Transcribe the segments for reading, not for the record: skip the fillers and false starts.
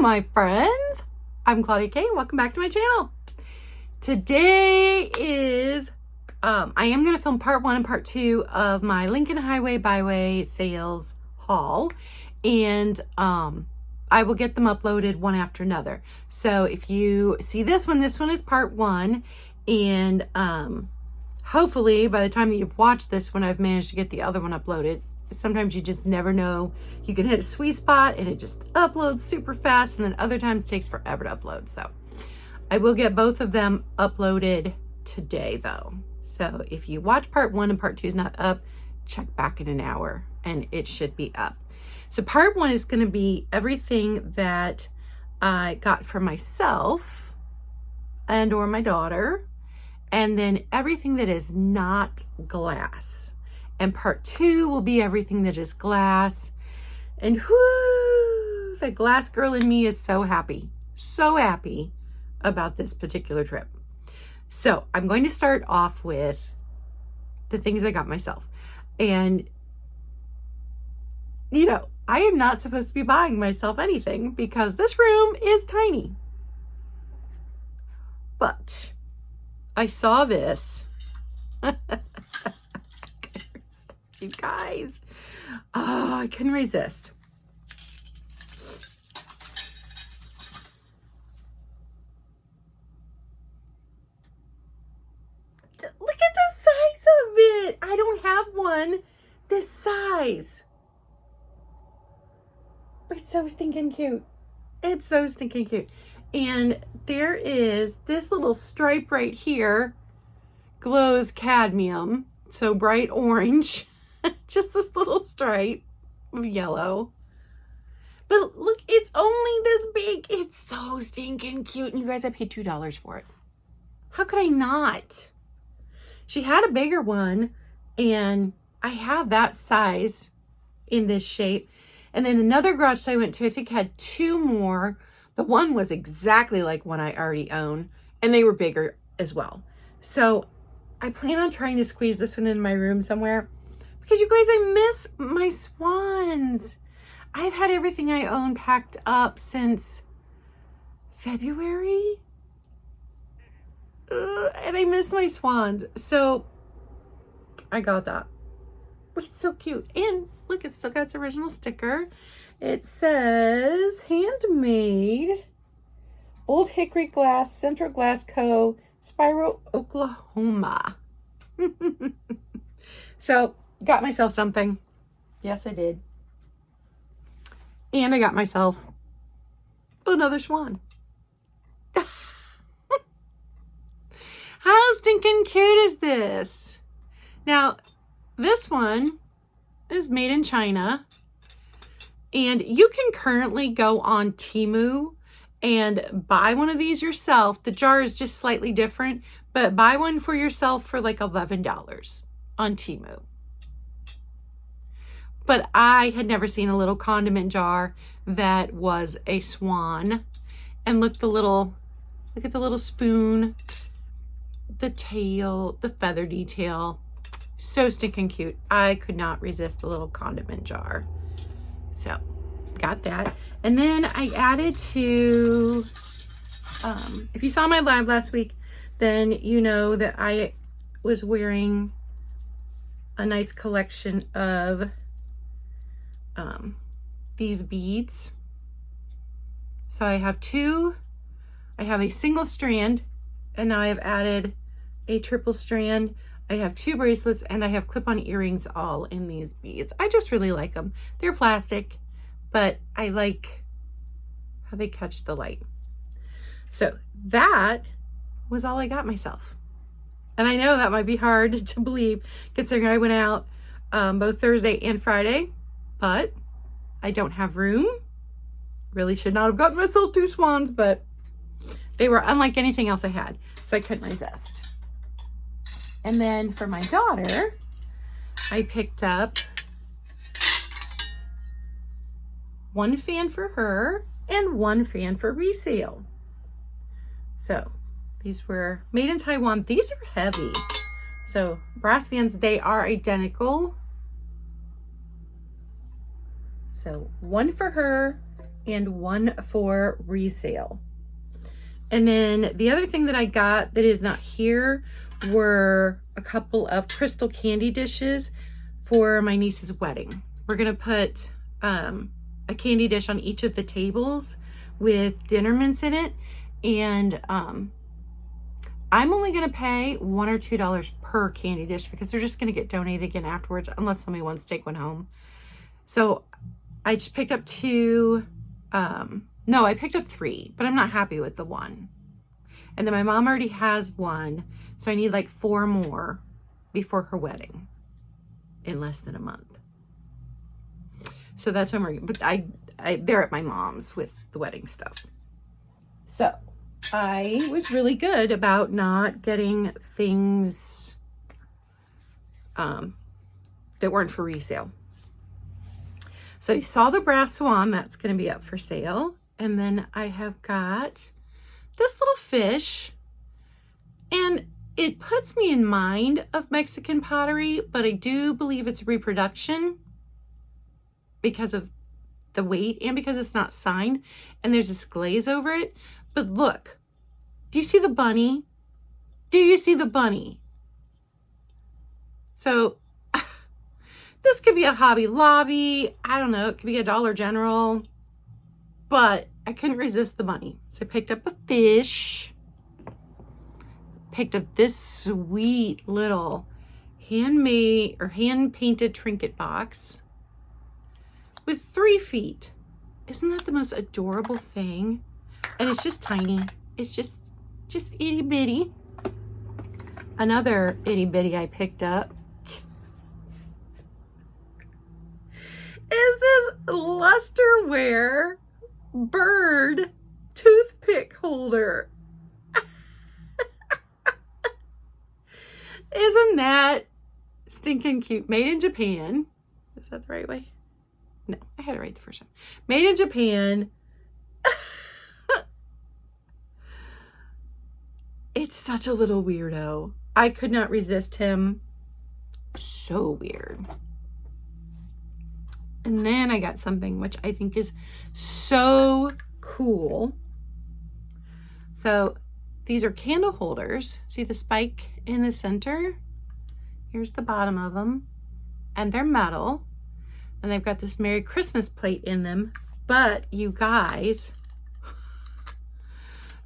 my friends. I'm Claudia Kay. Welcome back to my channel. Today is, I am going to film part 1 and part 2 of my Lincoln Highway Byway sales haul. And I will get them uploaded one after another. So if you see this one is part 1. And hopefully by the time that you've watched this one, I've managed to get the other one uploaded. Sometimes you just never know. You can hit a sweet spot and it just uploads super fast, and then other times it takes forever to upload. So I will get both of them uploaded today though. So if you watch part 1 and part 2 is not up, check back in an hour and it should be up. So part 1 is going to be everything that I got for myself and or my daughter, and then everything that is not glass. And part 2 will be everything that is glass. And whoo, the glass girl in me is so happy about this particular trip. So I'm going to start off with the things I got myself. And, you know, I am not supposed to be buying myself anything because this room is tiny. But I saw this. You guys, oh, I couldn't resist. Look at the size of it. I don't have one this size. It's so stinking cute. It's so stinking cute. And there is this little stripe right here, glows cadmium, so bright orange. Just this little stripe of yellow. But look, it's only this big. It's so stinking cute. And you guys, I paid $2 for it. How could I not? She had a bigger one, and I have that size in this shape. And then another garage sale I went to, I think had 2 more. The one was exactly like one I already own, and they were bigger as well. So I plan on trying to squeeze this one in my room somewhere. Because you guys, I miss my swans. I've had everything I own packed up since February. And I miss my swans. So I got that. It's so cute. And look, it's still got its original sticker. It says, handmade, Old Hickory Glass, Central Glass Co., Spiro, Oklahoma. So got myself something. Yes, I did. And I got myself another swan. How stinking cute is this? Now, this one is made in China. And you can currently go on Temu and buy one of these yourself. The jar is just slightly different, but buy one for yourself for like $11 on Temu. But I had never seen a little condiment jar that was a swan. And look at the little spoon, the tail, the feather detail. So stinking cute. I could not resist the little condiment jar. So got that. And then I added to, if you saw my live last week, then you know that I was wearing a nice collection of these beads. So I have 2, I have a single strand, and now I have added a triple strand. I have 2 bracelets, and I have clip-on earrings all in these beads. I just really like them. They're plastic, but I like how they catch the light. So that was all I got myself. And I know that might be hard to believe considering I went out both Thursday and Friday, but I don't have room. Really should not have gotten myself 2 swans, but they were unlike anything else I had, so I couldn't resist. And then for my daughter, I picked up 1 fan for her and 1 fan for resale. So these were made in Taiwan. These are heavy. So brass fans, they are identical. So 1 for her and one for resale. And then the other thing that I got that is not here were a couple of crystal candy dishes for my niece's wedding. We're gonna put a candy dish on each of the tables with dinner mints in it. And I'm only gonna pay $1 or $2 per candy dish because they're just gonna get donated again afterwards unless somebody wants to take one home. So I just picked up two. No, I picked up three, but I'm not happy with the one. And then my mom already has one, so I need like 4 more before her wedding in less than a month. So that's when we're, but they're at my mom's with the wedding stuff. So I was really good about not getting things that weren't for resale. So you saw the brass swan, that's going to be up for sale. And then I have got this little fish, and it puts me in mind of Mexican pottery, but I do believe it's reproduction because of the weight and because it's not signed, and there's this glaze over it. But look, do you see the bunny? Do you see the bunny? So this could be a Hobby Lobby. I don't know. It could be a Dollar General. But I couldn't resist the bunny. So I picked up a fish. Picked up this sweet little handmade or hand-painted trinket box with 3 feet. Isn't that the most adorable thing? And it's just tiny. It's just itty bitty. Another itty bitty I picked up is this Lusterware bird toothpick holder. Isn't that stinking cute? Made in Japan. Is that the right way? No, I had it right the first time. Made in Japan. It's such a little weirdo. I could not resist him. So weird. And then I got something which I think is so cool. So these are candle holders. See the spike in the center? Here's the bottom of them. And they're metal. And they've got this Merry Christmas plate in them. But you guys,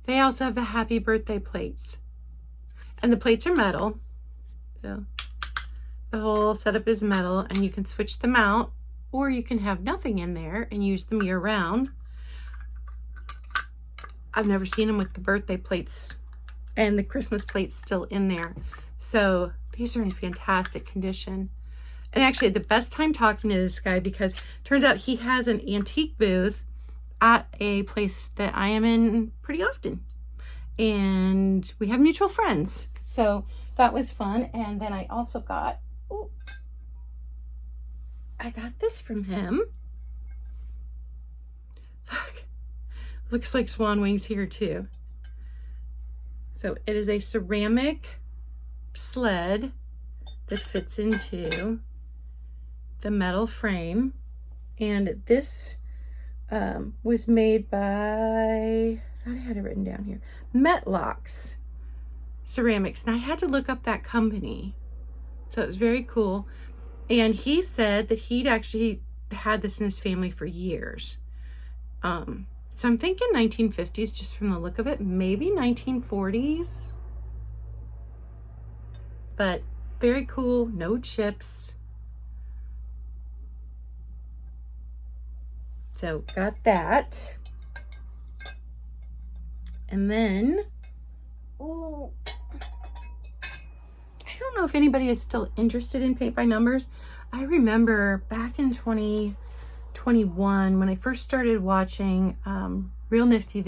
they also have the Happy Birthday plates. And the plates are metal. So the whole setup is metal, and you can switch them out, or you can have nothing in there and use them year round. I've never seen them with the birthday plates and the Christmas plates still in there. So these are in fantastic condition. And actually, the best time talking to this guy, because it turns out he has an antique booth at a place that I am in pretty often. And we have mutual friends. So that was fun. And then I also got, I got this from him. Look, looks like swan wings here too. So it is a ceramic sled that fits into the metal frame. And this was made by, I thought I had it written down here, Metlocks Ceramics. And I had to look up that company. So it was very cool. And he said that he'd actually had this in his family for years. So I'm thinking 1950s just from the look of it, maybe 1940s. But very cool, no chips. So got that. And then, I don't know if anybody is still interested in paint by numbers. I remember back in 2021 when I first started watching Real Nifty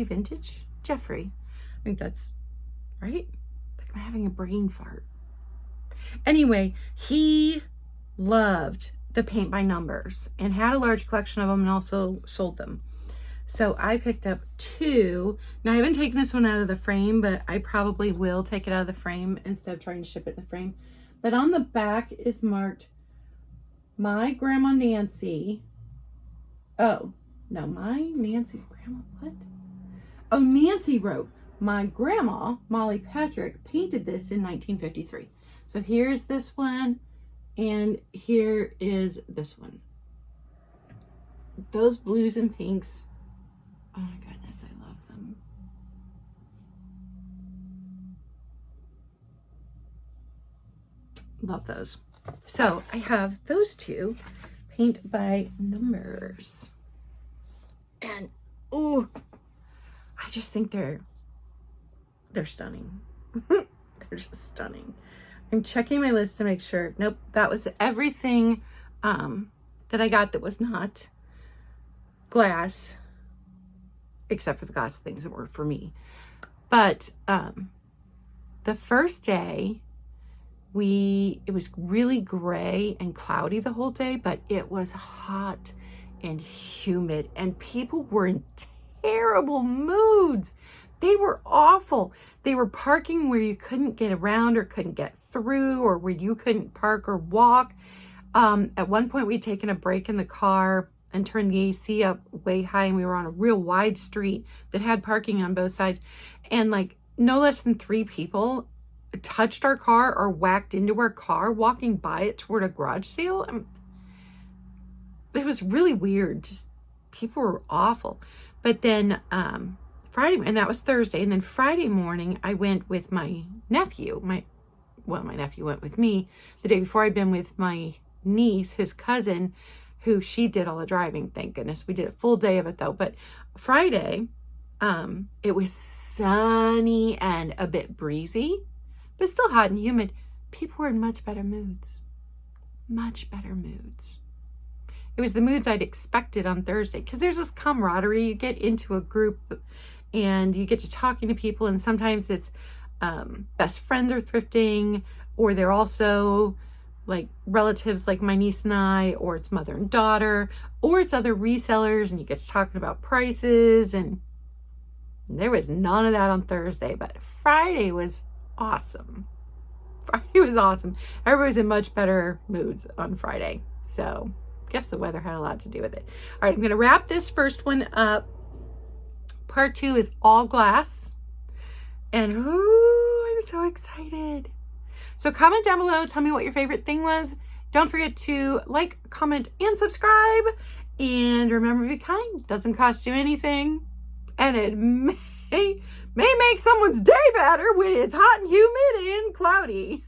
Vintage Jeffrey. I think that's right. Like I'm having a brain fart. Anyway, he loved the paint by numbers and had a large collection of them and also sold them. So I picked up 2. Now I haven't taken this one out of the frame, but I probably will take it out of the frame instead of trying to ship it in the frame. But on the back is marked My Grandma Nancy Oh, no, my Nancy, grandma, what? Oh, Nancy wrote, my grandma, Molly Patrick, painted this in 1953. So here's this one, and here is this one. Those blues and pinks, oh my goodness, I love them. Love those. So I have those two, paint by numbers. And, oh, I just think they're stunning. They're just stunning. I'm checking my list to make sure. Nope, that was everything that I got that was not glass, except for the glass things that were for me. But the first day, it was really gray and cloudy the whole day, but it was hot and humid, and people were in terrible moods. They were awful. They were parking where you couldn't get around or couldn't get through, or where you couldn't park or walk. At one point, we'd taken a break in the car and turned the AC up way high, and we were on a real wide street that had parking on both sides. And like no less than 3 people touched our car or whacked into our car walking by it toward a garage sale. It was really weird. Just people were awful. But then Friday, and that was Thursday, and then Friday morning I went with my nephew. My nephew went with me. The day before, I'd been with my niece, his cousin, who she did all the driving. Thank goodness. We did a full day of it though. But Friday, it was sunny and a bit breezy, but still hot and humid. People were in much better moods. Much better moods. It was the moods I'd expected on Thursday, because there's this camaraderie. You get into a group and you get to talking to people, and sometimes it's best friends are thrifting, or they're also like relatives like my niece and I, or it's mother and daughter, or it's other resellers, and you get to talking about prices. And there was none of that on Thursday, but Friday was awesome. Friday was awesome. Everybody was in much better moods on Friday. So I guess the weather had a lot to do with it. All right, I'm going to wrap this first one up. Part 2 is all glass. And ooh, I'm so excited. So comment down below. Tell me what your favorite thing was. Don't forget to like, comment, and subscribe. And remember, be kind. Doesn't cost you anything. And it may make someone's day better when it's hot and humid and cloudy.